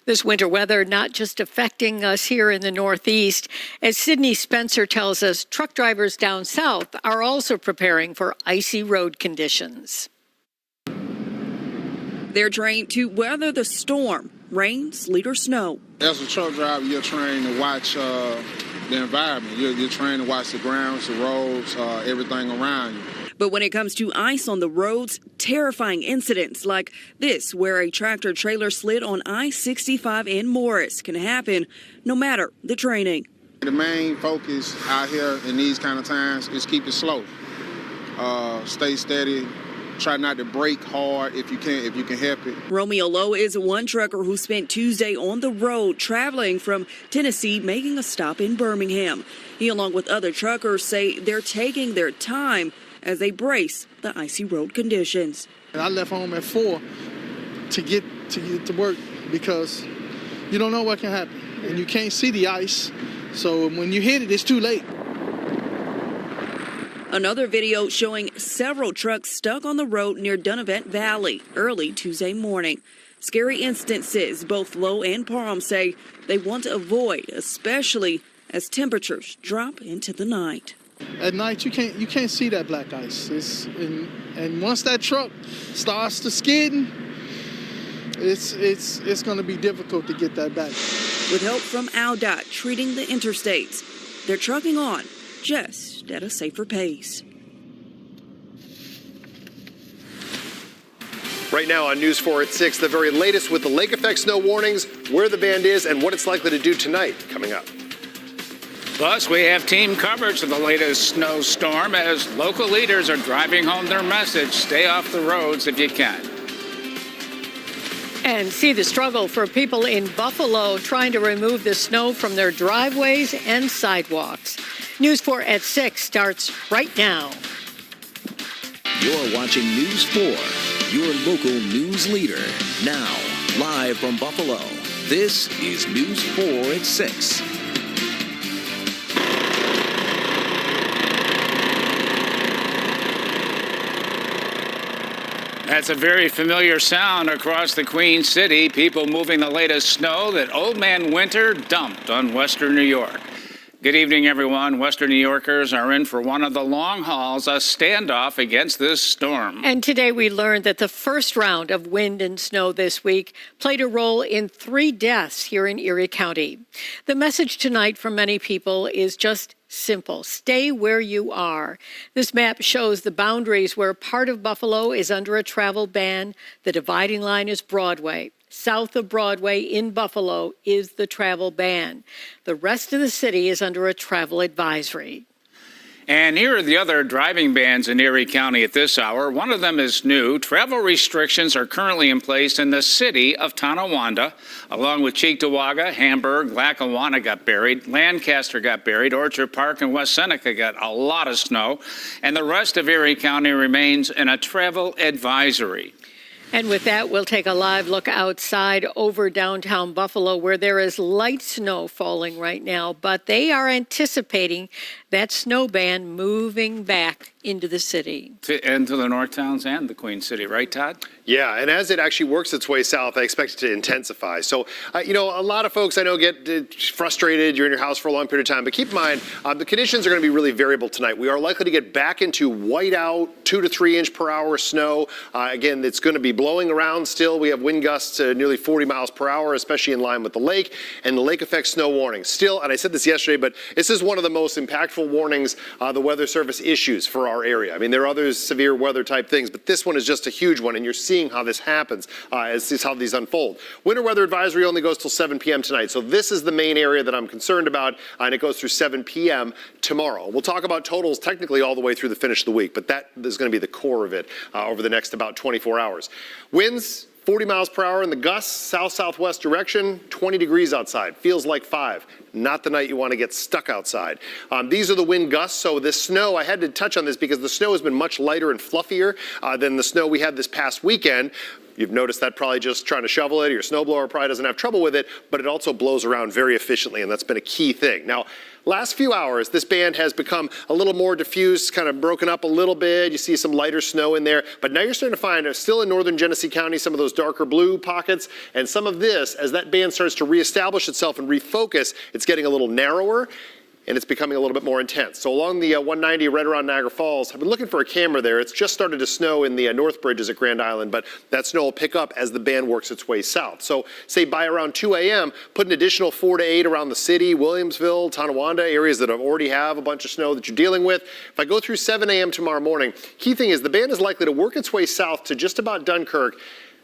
This winter weather not just affecting us here in the Northeast. As Sydney Spencer tells us, truck drivers down south are also preparing for icy road conditions. They're trained to weather the storm, rain, sleet, or snow. As a truck driver, you're trained to watch the environment. You're trained to watch the grounds, the roads, everything around you. But when it comes to ice on the roads, terrifying incidents like this, where a tractor trailer slid on I-65 in Morris, can happen no matter the training. The main focus out here in these kind of times is keep it slow. Stay steady. Try not to brake hard if you can help it. Romeo Lowe is one trucker who spent Tuesday on the road traveling from Tennessee, making a stop in Birmingham. He, along with other truckers, say they're taking their time as they brace the icy road conditions. I left home at 4 to get to work because you don't know what can happen and you can't see the ice. So when you hit it, it's too late. Another video showing several trucks stuck on the road near Dunavant Valley early Tuesday morning. Scary instances both Lowe and Parham say they want to avoid, especially as temperatures drop into the night. At night, you can't see that black ice. And once that truck starts to skidding, it's going to be difficult to get that back. With help from AlDOT treating the interstates, they're trucking on just at a safer pace. Right now on News 4 at 6, the very latest with the lake effect snow warnings, where the band is, and what it's likely to do tonight coming up. Plus, we have team coverage of the latest snowstorm as local leaders are driving home their message, stay off the roads if you can. And see the struggle for people in Buffalo trying to remove the snow from their driveways and sidewalks. News 4 at 6 starts right now. You're watching News 4, your local news leader. Now, live from Buffalo, this is News 4 at 6. That's a very familiar sound across the Queen City. People moving the latest snow that Old Man Winter dumped on western New York. Good evening, everyone. Western New Yorkers are in for one of the long hauls, a standoff against this storm. And today we learned that the first round of wind and snow this week played a role in 3 deaths here in Erie County. The message tonight from many people is just simple. Stay where you are. This map shows the boundaries where part of Buffalo is under a travel ban. The dividing line is Broadway. South of Broadway in Buffalo is the travel ban. The rest of the city is under a travel advisory. And here are the other driving bans in Erie County at this hour. One of them is new. Travel restrictions are currently in place in the city of Tonawanda, along with Cheektowaga, Hamburg, Lackawanna got buried, Lancaster got buried, Orchard Park and West Seneca got a lot of snow, and the rest of Erie County remains in a travel advisory. And with that, we'll take a live look outside over downtown Buffalo, where there is light snow falling right now, but they are anticipating that snow band moving back into the city. Into the north towns and the Queen City, right, Todd? Yeah, and as it actually works its way south, I expect it to intensify. So, a lot of folks I know get frustrated. You're in your house for a long period of time. But keep in mind, the conditions are going to be really variable tonight. We are likely to get back into whiteout, 2 to 3 inch per hour snow. Again, it's going to be blowing around still. We have wind gusts to nearly 40 miles per hour, especially in line with the lake. And the lake effect snow warning. Still, and I said this yesterday, but this is one of the most impactful warnings the Weather Service issues for our area. I mean, there are other severe weather type things, but this one is just a huge one, and you're seeing how this happens as how these unfold. Winter weather advisory only goes till 7 p.m. tonight, so this is the main area that I'm concerned about, and it goes through 7 p.m. tomorrow. We'll talk about totals technically all the way through the finish of the week, but that is going to be the core of it over the next about 24 hours. Winds 40 miles per hour in the gusts, south-southwest direction, 20 degrees outside. Feels like 5. Not the night you want to get stuck outside. These are the wind gusts. So this snow, I had to touch on this because the snow has been much lighter and fluffier than the snow we had this past weekend. You've noticed that probably just trying to shovel it. Your snowblower probably doesn't have trouble with it, but it also blows around very efficiently, and that's been a key thing. Now, last few hours, this band has become a little more diffused, kind of broken up a little bit. You see some lighter snow in there, but now you're starting to find, still in northern Genesee County, some of those darker blue pockets, and some of this, as that band starts to reestablish itself and refocus, it's getting a little narrower, and it's becoming a little bit more intense. So along the 190 right around Niagara Falls, I've been looking for a camera there. It's just started to snow in the North Bridges at Grand Island, but that snow will pick up as the band works its way south. So say by around 2 a.m., put an additional 4 to 8 around the city, Williamsville, Tonawanda, areas that already have a bunch of snow that you're dealing with. If I go through 7 a.m. tomorrow morning, key thing is the band is likely to work its way south to just about Dunkirk,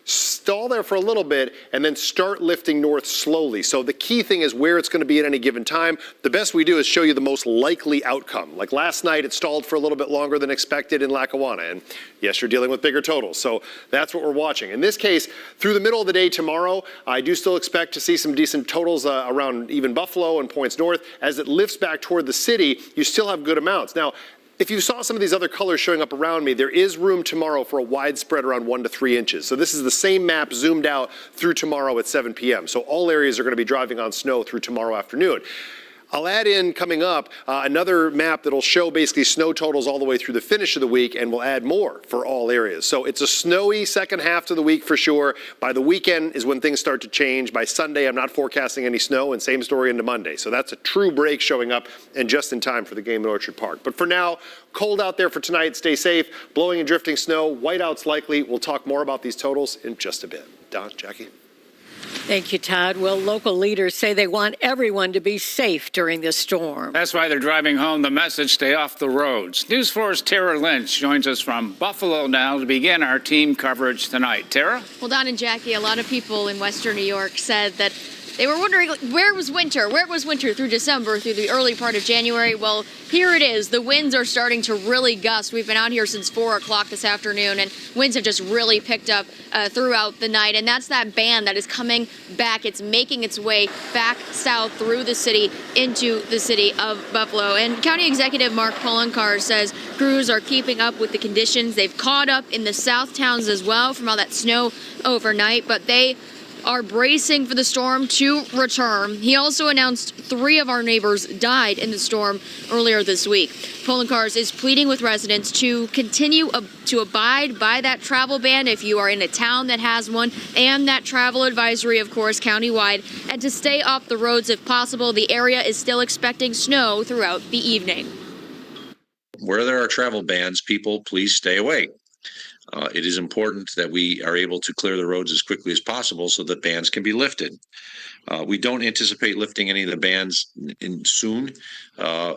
stall there for a little bit, and then start lifting north slowly. So the key thing is where it's going to be at any given time. The best we do is show you the most likely outcome. Like last night, it stalled for a little bit longer than expected in Lackawanna. And yes, you're dealing with bigger totals. So that's what we're watching. In this case, through the middle of the day tomorrow, I do still expect to see some decent totals around even Buffalo and points north. As it lifts back toward the city, you still have good amounts. Now, if you saw some of these other colors showing up around me, there is room tomorrow for a wide spread around 1 to 3 inches. So this is the same map zoomed out through tomorrow at 7 p.m. So all areas are going to be driving on snow through tomorrow afternoon. I'll add in, coming up, another map that'll show basically snow totals all the way through the finish of the week, and we'll add more for all areas. So it's a snowy second half to the week for sure. By the weekend is when things start to change. By Sunday, I'm not forecasting any snow, and same story into Monday. So that's a true break showing up, and just in time for the game at Orchard Park. But for now, cold out there for tonight. Stay safe. Blowing and drifting snow. Whiteouts likely. We'll talk more about these totals in just a bit. Don, Jackie. Thank you, Todd. Well, local leaders say they want everyone to be safe during this storm. That's why they're driving home the message, stay off the roads. News 4's Tara Lynch joins us from Buffalo now to begin our team coverage tonight. Tara? Well, Don and Jackie, a lot of people in Western New York said that they were wondering, where was winter? Where was winter through December, through the early part of January? Well, here it is. The winds are starting to really gust. We've been out here since 4 o'clock this afternoon, and winds have just really picked up throughout the night. And that's that band that is coming back. It's making its way back south through the city into the city of Buffalo. And County Executive Mark Poloncarz says crews are keeping up with the conditions. They've caught up in the south towns as well from all that snow overnight, but they are bracing for the storm to return. He also announced 3 of our neighbors died in the storm earlier this week. Poloncarz is pleading with residents to continue to abide by that travel ban if you are in a town that has one, and that travel advisory, of course, countywide, and to stay off the roads if possible. The area is still expecting snow throughout the evening. Where there are travel bans, people, please stay away. It is important that we are able to clear the roads as quickly as possible so that bans can be lifted. We don't anticipate lifting any of the bans soon.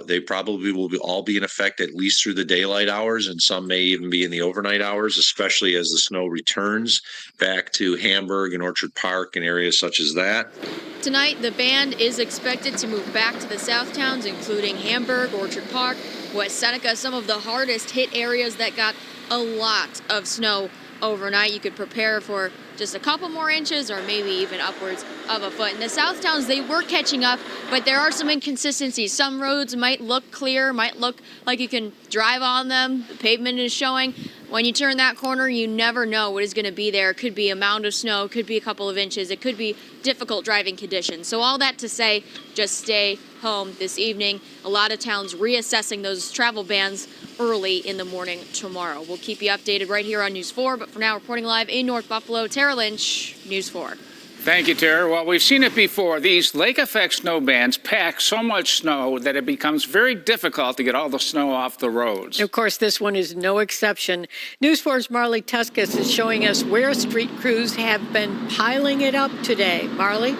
They probably will all be in effect at least through the daylight hours, and some may even be in the overnight hours, especially as the snow returns back to Hamburg and Orchard Park and areas such as that. Tonight, the band is expected to move back to the south towns, including Hamburg, Orchard Park, West Seneca, some of the hardest hit areas that got a lot of snow overnight. You could prepare for just a couple more inches or maybe even upwards of a foot. In the south towns, they were catching up, but there are some inconsistencies. Some roads might look clear, might look like you can drive on them. The pavement is showing. When you turn that corner, you never know what is going to be there. It could be a mound of snow, it could be a couple of inches, it could be difficult driving conditions. So all that to say, just stay home this evening. A lot of towns reassessing those travel bans early in the morning tomorrow. We'll keep you updated right here on News 4, but for now, reporting live in North Buffalo, Tara Lynch, News 4. Thank you, Tara. Well, we've seen it before. These lake-effect snow bands pack so much snow that it becomes very difficult to get all the snow off the roads. Of course, this one is no exception. News 4's Marley Tuskus is showing us where street crews have been piling it up today. Marley?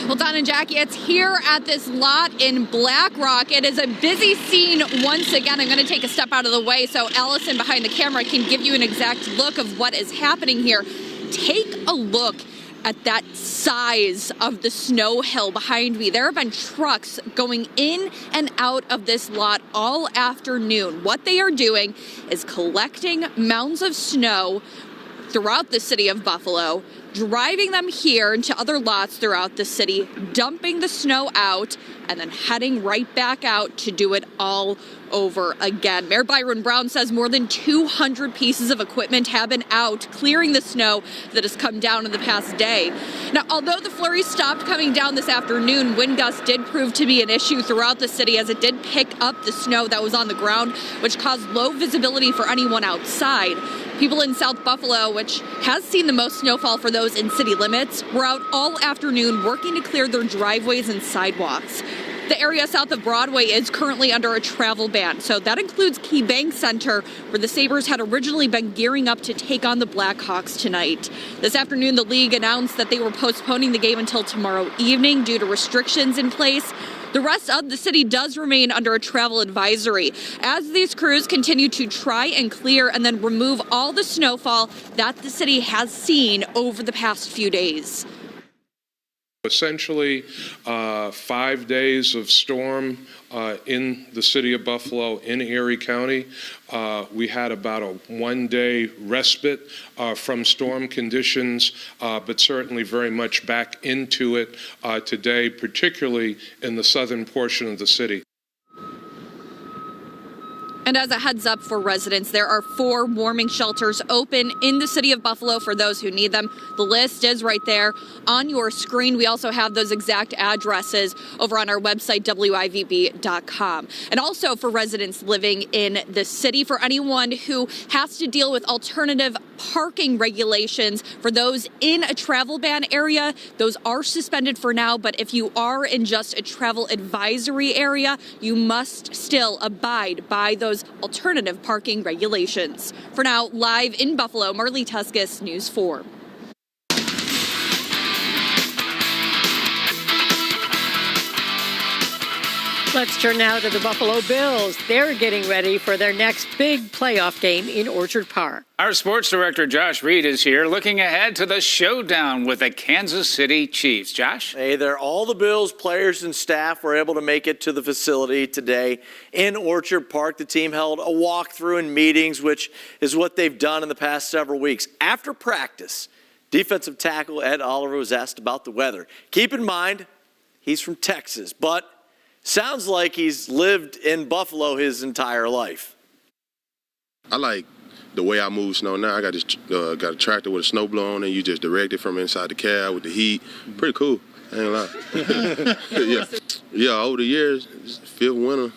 Well, Don and Jackie, it's here at this lot in Black Rock. It is a busy scene once again. I'm going to take a step out of the way so Allison behind the camera can give you an exact look of what is happening here. Take a look at that size of the snow hill behind me. There have been trucks going in and out of this lot all afternoon. What they are doing is collecting mounds of snow throughout the city of Buffalo, driving them here into other lots throughout the city, dumping the snow out, and then heading right back out to do it all over again. Mayor Byron Brown says more than 200 pieces of equipment have been out clearing the snow that has come down in the past day. Now, although the flurries stopped coming down this afternoon, wind gusts did prove to be an issue throughout the city as it did pick up the snow that was on the ground, which caused low visibility for anyone outside. People in South Buffalo, which has seen the most snowfall for those in city limits, were out all afternoon working to clear their driveways and sidewalks. The area south of Broadway is currently under a travel ban, so that includes Key Bank Center, where the Sabres had originally been gearing up to take on the Blackhawks tonight. This afternoon, the league announced that they were postponing the game until tomorrow evening due to restrictions in place. The rest of the city does remain under a travel advisory as these crews continue to try and clear and then remove all the snowfall that the city has seen over the past few days. Essentially, 5 days of storm in the city of Buffalo, in Erie County. We had about a 1-day respite from storm conditions, but certainly very much back into it today, particularly in the southern portion of the city. And as a heads up for residents, there are 4 warming shelters open in the city of Buffalo for those who need them. The list is right there on your screen. We also have those exact addresses over on our website, WIVB.com. And also for residents living in the city, for anyone who has to deal with alternative parking regulations, for those in a travel ban area, those are suspended for now. But if you are in just a travel advisory area, you must still abide by those alternative parking regulations. For now, live in Buffalo, Marley Tuskus, News 4. Let's turn now to the Buffalo Bills. They're getting ready for their next big playoff game in Orchard Park. Our sports director, Josh Reed, is here looking ahead to the showdown with the Kansas City Chiefs. Josh? Hey there. All the Bills players and staff were able to make it to the facility today in Orchard Park. The team held a walkthrough and meetings, which is what they've done in the past several weeks. After practice, defensive tackle Ed Oliver was asked about the weather. Keep in mind, he's from Texas, but sounds like he's lived in Buffalo his entire life. I like the way I move snow now. I got this got a tractor with a snowblower on, and you just direct it from inside the cab with the heat. Pretty cool. I ain't gonna lie. yeah. Over the years, it's fifth winter,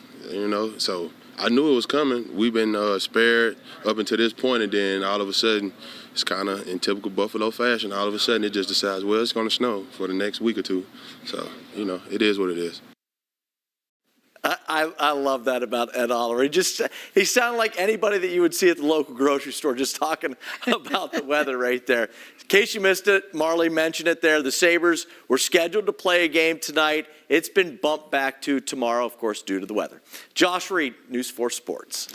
So I knew it was coming. We've been spared up until this point, and then all of a sudden, it's kind of in typical Buffalo fashion. All of a sudden, it just decides, well, it's gonna snow for the next week or two. So it is what it is. I love that about Ed Oliver. He sounded like anybody that you would see at the local grocery store just talking about the weather right there. In case you missed it, Marley mentioned it there. The Sabres were scheduled to play a game tonight. It's been bumped back to tomorrow, of course, due to the weather. Josh Reed, News 4 Sports.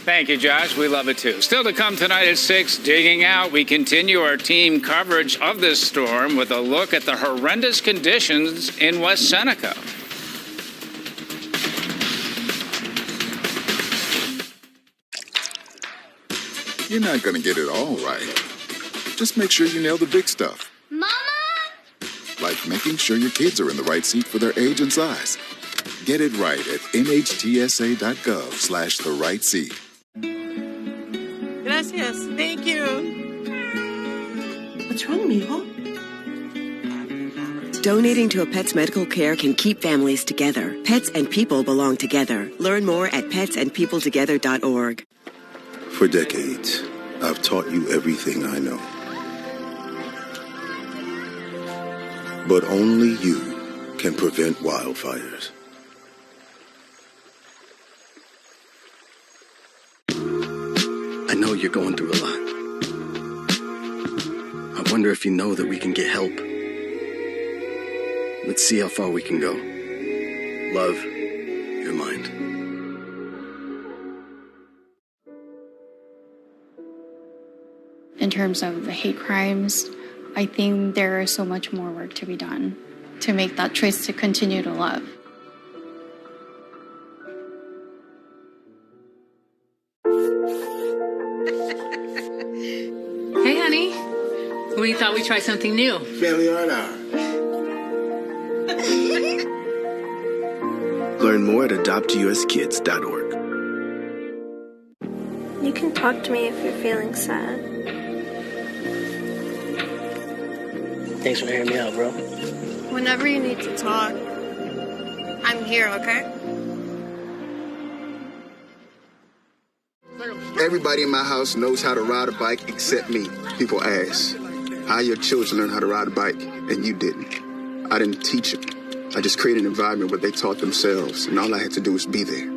Thank you, Josh. We love it, too. Still to come tonight at 6, Digging Out. We continue our team coverage of this storm with a look at the horrendous conditions in West Seneca. You're not going to get it all right. Just make sure you nail the big stuff. Mama! Like making sure your kids are in the right seat for their age and size. Get it right at nhtsa.gov/the-right-seat. Gracias. Thank you. What's wrong, mijo? Donating to a pet's medical care can keep families together. Pets and people belong together. Learn more at petsandpeopletogether.org. For decades, I've taught you everything I know. But only you can prevent wildfires. I know you're going through a lot. I wonder if you know that we can get help. Let's see how far we can go. Love, your mind. In terms of hate crimes, I think there is so much more work to be done to make that choice to continue to love. Hey, honey. We thought we'd try something new. Family Art Hour. Learn more at adoptuskids.org. You can talk to me if you're feeling sad. Thanks for hearing me out, bro. Whenever you need to talk, I'm here, okay? Everybody in my house knows how to ride a bike except me. People ask, how your children learn how to ride a bike, and you didn't. I didn't teach them. I just created an environment where they taught themselves, and all I had to do was be there.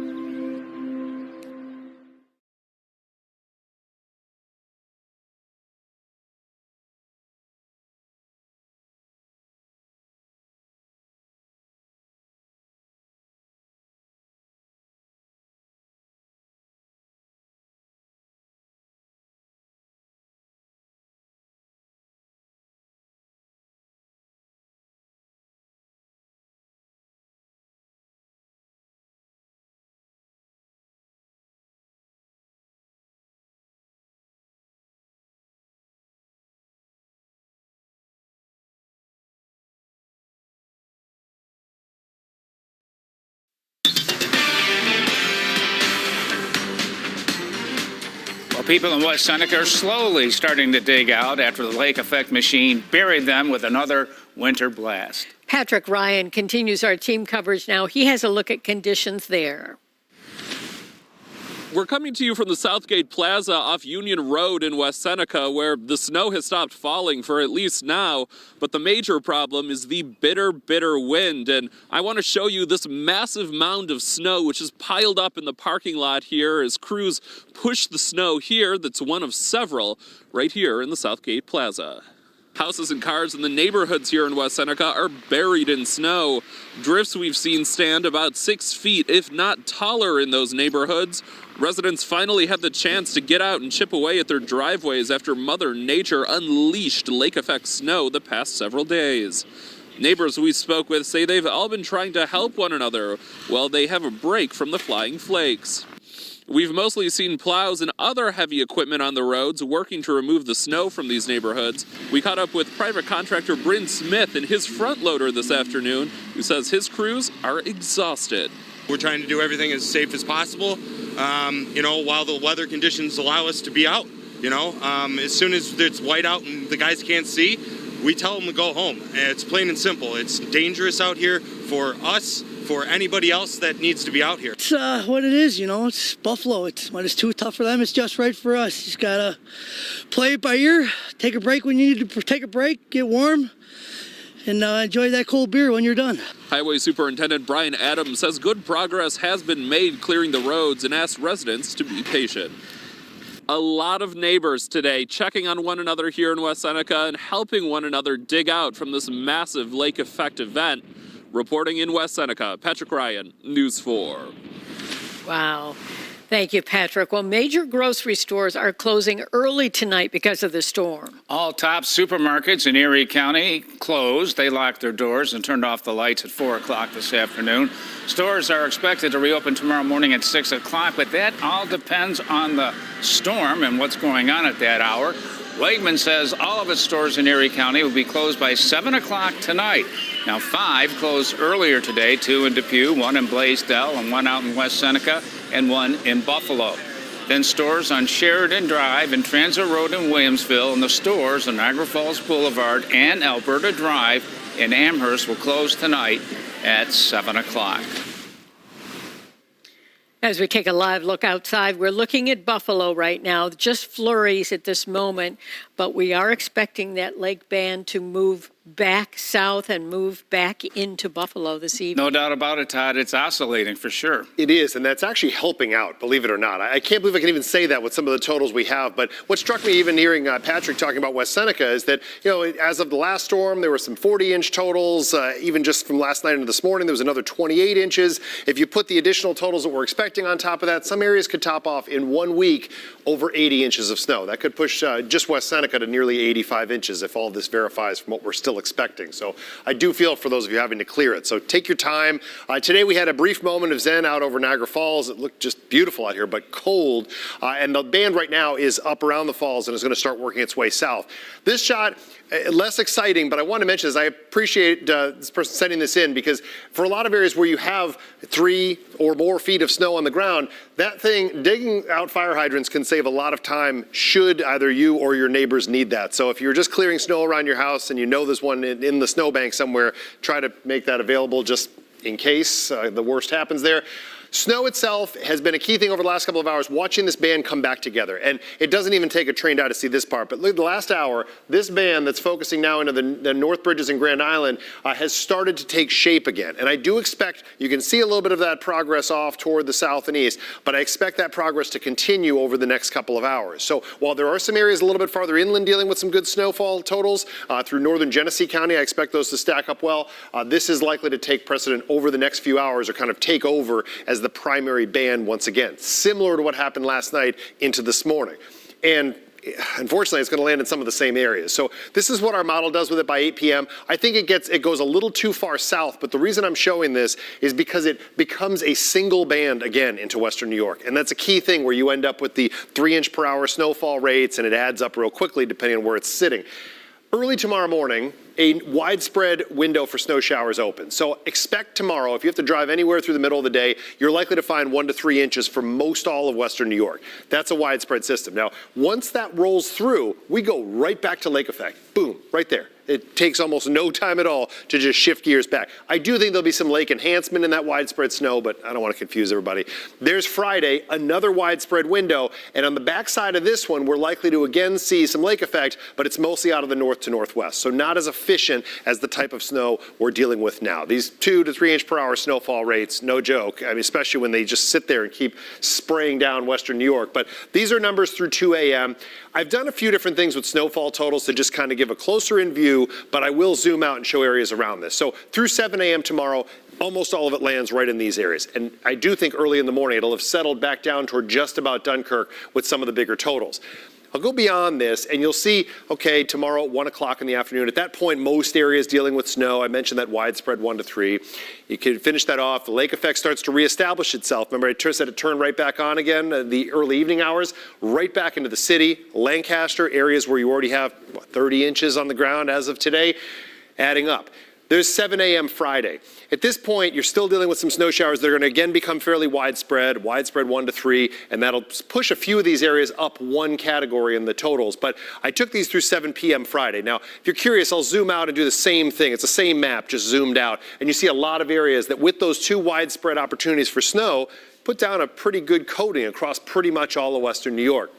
Well, people in West Seneca are slowly starting to dig out after the lake effect machine buried them with another winter blast. Patrick Ryan continues our team coverage now. He has a look at conditions there. We're coming to you from the Southgate Plaza off Union Road in West Seneca, where the snow has stopped falling for at least now. But the major problem is the bitter, bitter wind. And I want to show you this massive mound of snow, which is piled up in the parking lot here as crews push the snow here. That's one of several right here in the Southgate Plaza. Houses and cars in the neighborhoods here in West Seneca are buried in snow. Drifts we've seen stand about 6 feet, if not taller, in those neighborhoods. Residents finally had the chance to get out and chip away at their driveways after Mother Nature unleashed lake-effect snow the past several days. Neighbors we spoke with say they've all been trying to help one another while they have a break from the flying flakes. We've mostly seen plows and other heavy equipment on the roads working to remove the snow from these neighborhoods. We caught up with private contractor Bryn Smith and his front loader this afternoon, who says his crews are exhausted. We're trying to do everything as safe as possible, while the weather conditions allow us to be out. As soon as it's white out and the guys can't see, we tell them to go home. It's plain and simple. It's dangerous out here for us, for anybody else that needs to be out here. It's what it is, it's Buffalo. When it's too tough for them, it's just right for us. You just gotta play it by ear, take a break when you need to take a break, get warm, and enjoy that cold beer when you're done. Highway Superintendent Brian Adams says good progress has been made clearing the roads and asked residents to be patient. A lot of neighbors today checking on one another here in West Seneca and helping one another dig out from this massive lake effect event. Reporting in West Seneca, Patrick Ryan, News 4. Wow. Thank you, Patrick. Well, major grocery stores are closing early tonight because of the storm. All top supermarkets in Erie County closed. They locked their doors and turned off the lights at 4 o'clock this afternoon. Stores are expected to reopen tomorrow morning at 6 o'clock, but that all depends on the storm and what's going on at that hour. Wegman says all of its stores in Erie County will be closed by 7 o'clock tonight. Now, 5 closed earlier today, 2 in Depew, 1 in Blaisdell, and 1 out in West Seneca, and 1 in Buffalo. Then stores on Sheridan Drive and Transit Road in Williamsville, and the stores on Niagara Falls Boulevard and Alberta Drive in Amherst will close tonight at 7 o'clock. As we take a live look outside, we're looking at Buffalo right now, just flurries at this moment, but we are expecting that lake band to move back south and move back into Buffalo this evening. No doubt about it, Todd. It's oscillating for sure. It is, and that's actually helping out, believe it or not. I can't believe I can even say that with some of the totals we have, but what struck me even hearing Patrick talking about West Seneca is that, as of the last storm, there were some 40-inch totals. Even just from last night into this morning, there was another 28 inches. If you put the additional totals that we're expecting on top of that, some areas could top off in 1 week over 80 inches of snow. That could push just West Seneca to nearly 85 inches if all of this verifies from what we're still still expecting. So I do feel for those of you having to clear it. So take your time. Today we had a brief moment of zen out over Niagara Falls. It looked just beautiful out here, but cold. And the band right now is up around the falls and is going to start working its way south. This shot, less exciting, but I want to mention this. I appreciate this person sending this in because for a lot of areas where you have 3 or more feet of snow on the ground, that thing, digging out fire hydrants can save a lot of time should either you or your neighbors need that. So if you're just clearing snow around your house and you know there's one in the snowbank somewhere, try to make that available just in case the worst happens there. Snow itself has been a key thing over the last couple of hours, watching this band come back together. And it doesn't even take a trained eye to see this part. But look, the last hour, this band that's focusing now into the North Bridges and Grand Island has started to take shape again. And I do expect, you can see a little bit of that progress off toward the south and east, but I expect that progress to continue over the next couple of hours. So while there are some areas a little bit farther inland dealing with some good snowfall totals, through northern Genesee County, I expect those to stack up well. This is likely to take precedent over the next few hours or kind of take over as the primary band once again, similar to what happened last night into this morning. And unfortunately, it's going to land in some of the same areas. So this is what our model does with it by 8 p.m. I think it goes a little too far south, but the reason I'm showing this is because it becomes a single band again into western New York. And that's a key thing where you end up with the 3-inch per hour snowfall rates, and it adds up real quickly depending on where it's sitting. Early tomorrow morning, a widespread window for snow showers open. So expect tomorrow, if you have to drive anywhere through the middle of the day, you're likely to find 1 to 3 inches for most all of western New York. That's a widespread system. Now, once that rolls through, we go right back to lake effect. Boom, right there. It takes almost no time at all to just shift gears back. I do think there'll be some lake enhancement in that widespread snow, but I don't want to confuse everybody. There's Friday, another widespread window, and on the backside of this one, we're likely to again see some lake effect, but it's mostly out of the north to northwest, so not as efficient as the type of snow we're dealing with now. These 2 to 3 inch per hour snowfall rates, no joke. I mean, especially when they just sit there and keep spraying down western New York. But these are numbers through 2 a.m. I've done a few different things with snowfall totals to just kind of give a closer in view, but I will zoom out and show areas around this. So through 7 a.m. tomorrow, almost all of it lands right in these areas. And I do think early in the morning it'll have settled back down toward just about Dunkirk with some of the bigger totals. I'll go beyond this and you'll see, okay, tomorrow at 1 o'clock in the afternoon, at that point, most areas dealing with snow. I mentioned that widespread 1 to 3. You can finish that off. The lake effect starts to reestablish itself. Remember, I said it turned right back on again, the early evening hours, right back into the city. Lancaster, areas where you already have 30 inches on the ground as of today, adding up. There's 7 a.m. Friday. At this point, you're still dealing with some snow showers that are going to again become fairly widespread 1 to 3, and that'll push a few of these areas up 1 category in the totals. But I took these through 7 p.m. Friday. Now, if you're curious, I'll zoom out and do the same thing. It's the same map, just zoomed out. And you see a lot of areas that with those 2 widespread opportunities for snow, put down a pretty good coating across pretty much all of western New York.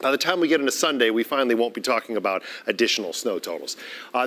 By the time we get into Sunday, we finally won't be talking about additional snow totals.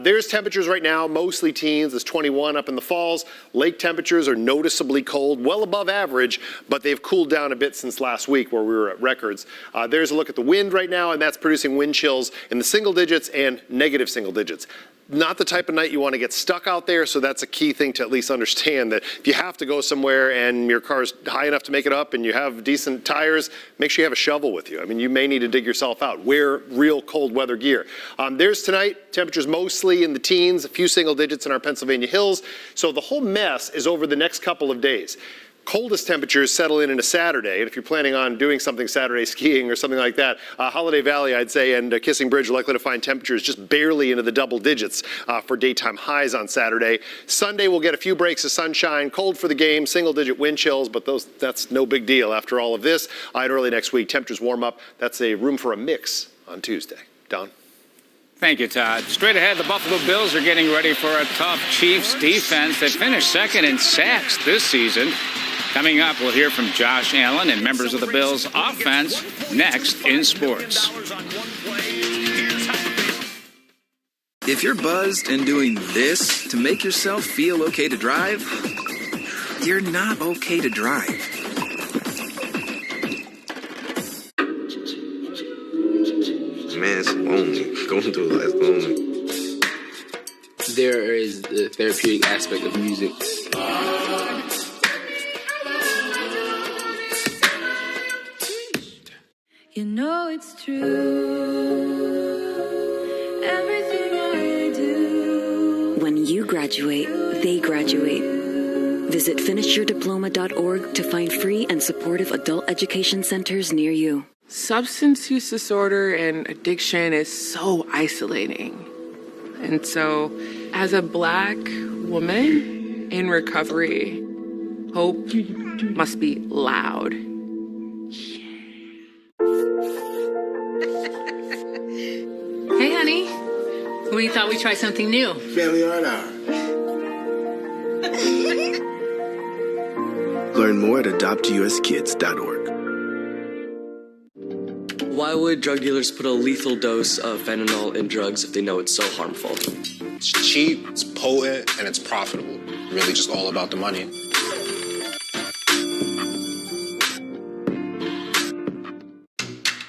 There's temperatures right now, mostly teens. It's 21 up in the falls. Lake temperatures are noticeably cold, well above average, but they've cooled down a bit since last week where we were at records. There's a look at the wind right now, and that's producing wind chills in the single digits and negative single digits. Not the type of night you want to get stuck out there, so that's a key thing to at least understand that if you have to go somewhere and your car's high enough to make it up and you have decent tires, make sure you have a shovel with you. I mean, you may need to dig yourself out. Wear real cold weather gear. There's tonight, temperatures mostly in the teens, a few single digits in our Pennsylvania hills, so the whole mess is over the next couple of days. Coldest temperatures settle in into Saturday, and if you're planning on doing something Saturday, skiing or something like that, Holiday Valley, I'd say, and Kissing Bridge are likely to find temperatures just barely into the double digits for daytime highs on Saturday. Sunday, we'll get a few breaks of sunshine, cold for the game, single-digit wind chills, but that's no big deal after all of this. And early next week, temperatures warm up. That's a room for a mix on Tuesday. Don? Thank you, Todd. Straight ahead, the Buffalo Bills are getting ready for a tough Chiefs defense. They finished second in sacks this season. Coming up, we'll hear from Josh Allen and members of the Bills' offense next in sports. If you're buzzed and doing this to make yourself feel okay to drive, you're not okay to drive. Man, it's lonely. Going through life lonely. There is the therapeutic aspect of music. You know it's true. Everything I do When you graduate, they graduate. Visit finishyourdiploma.org to find free and supportive adult education centers near you. Substance use disorder and addiction is so isolating. And so, as a Black woman in recovery, hope must be loud. Hey, honey. We thought we'd try something new. Family Art Hour. Learn more at adoptuskids.org. Why would drug dealers put a lethal dose of fentanyl in drugs if they know it's so harmful? It's cheap, it's potent, and it's profitable. Really just all about the money.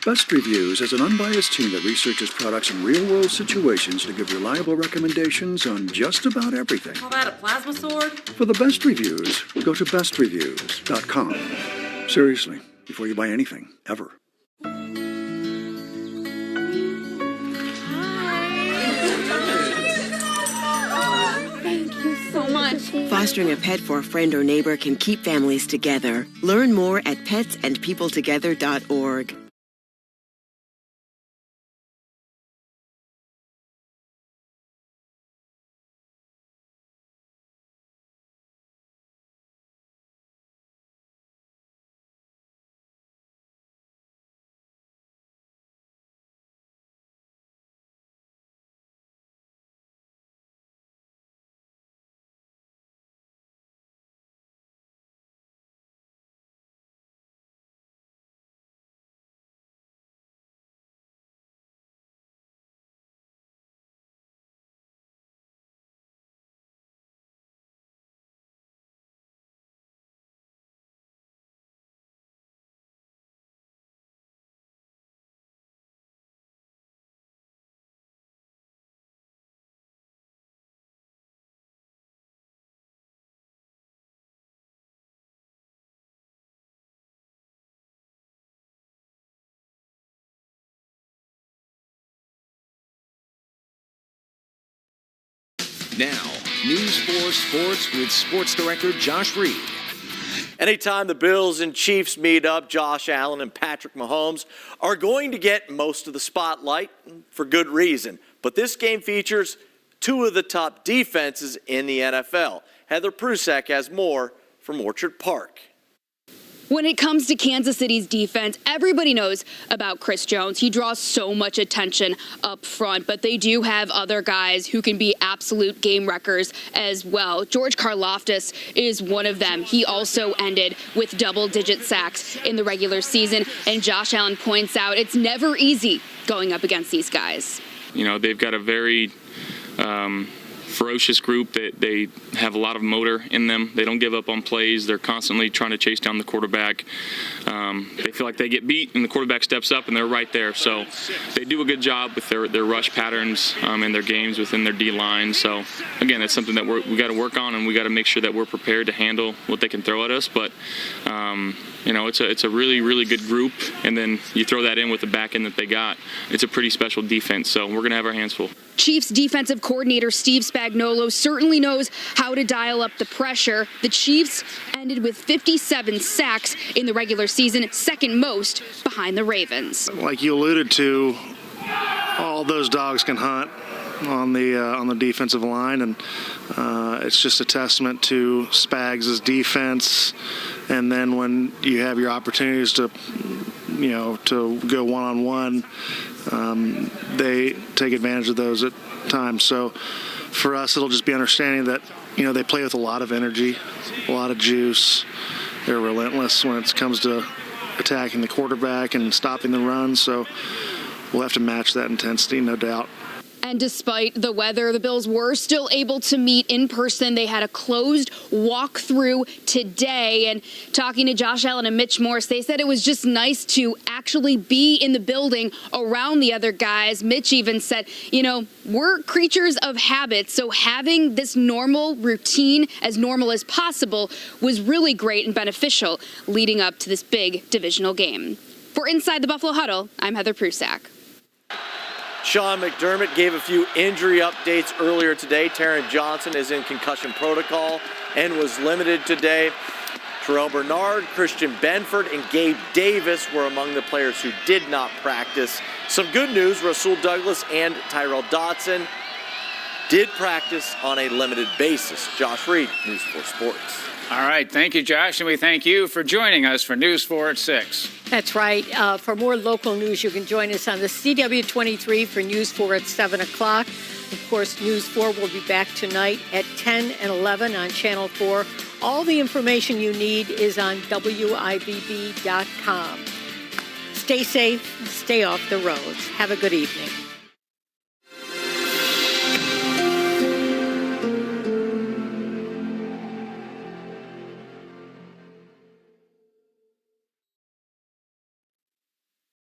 Best Reviews is an unbiased team that researches products in real-world situations to give reliable recommendations on just about everything. Call that a plasma sword? For the best reviews, go to bestreviews.com. Seriously, before you buy anything, ever. Thank you so much. Fostering a pet for a friend or neighbor can keep families together. Learn more at petsandpeopletogether.org. Now, News 4 Sports with Sports Director Josh Reed. Anytime the Bills and Chiefs meet up, Josh Allen and Patrick Mahomes are going to get most of the spotlight for good reason. But this game features two of the top defenses in the NFL. Heather Prusak has more from Orchard Park. When it comes to Kansas City's defense, everybody knows about Chris Jones. He draws so much attention up front, but they do have other guys who can be absolute game wreckers as well. George Karlaftis is one of them. He also ended with double-digit sacks in the regular season, and Josh Allen points out it's never easy going up against these guys. You know, they've got a very ferocious group that they have a lot of motor in them. They don't give up on plays. They're constantly trying to chase down the quarterback. They feel like they get beat and the quarterback steps up and they're right there. So they do a good job with their rush patterns and their games within their D-line. So again, it's something that we got to work on, and we got to make sure that we're prepared to handle what they can throw at us. But you know, it's a really, really good group, and then you throw that in with the back end that they got. It's a pretty special defense, so we're going to have our hands full. Chiefs defensive coordinator Steve Spagnuolo certainly knows how to dial up the pressure. The Chiefs ended with 57 sacks in the regular season, second most behind the Ravens. Like you alluded to, all those dogs can hunt on the defensive line, and it's just a testament to Spags' defense. And then when you have your opportunities to go one-on-one, they take advantage of those at times. So for us, it'll just be understanding that, they play with a lot of energy, a lot of juice. They're relentless when it comes to attacking the quarterback and stopping the run. So we'll have to match that intensity, no doubt. And despite the weather, the Bills were still able to meet in person. They had a closed walkthrough today. And talking to Josh Allen and Mitch Morse, they said it was just nice to actually be in the building around the other guys. Mitch even said, we're creatures of habit. So having this normal routine, as normal as possible, was really great and beneficial leading up to this big divisional game. For Inside the Buffalo Huddle, I'm Heather Prusak. Sean McDermott gave a few injury updates earlier today. Taron Johnson is in concussion protocol and was limited today. Terrell Bernard, Christian Benford, and Gabe Davis were among the players who did not practice. Some good news, Rasul Douglas and Tyrell Dotson did practice on a limited basis. Josh Reed, News 4 Sports. All right, thank you, Josh, and we thank you for joining us for News 4 at 6. That's right. For more local news, you can join us on the CW23 for News 4 at 7 o'clock. Of course, News 4 will be back tonight at 10 and 11 on Channel 4. All the information you need is on WIVB.com. Stay safe, stay off the roads. Have a good evening.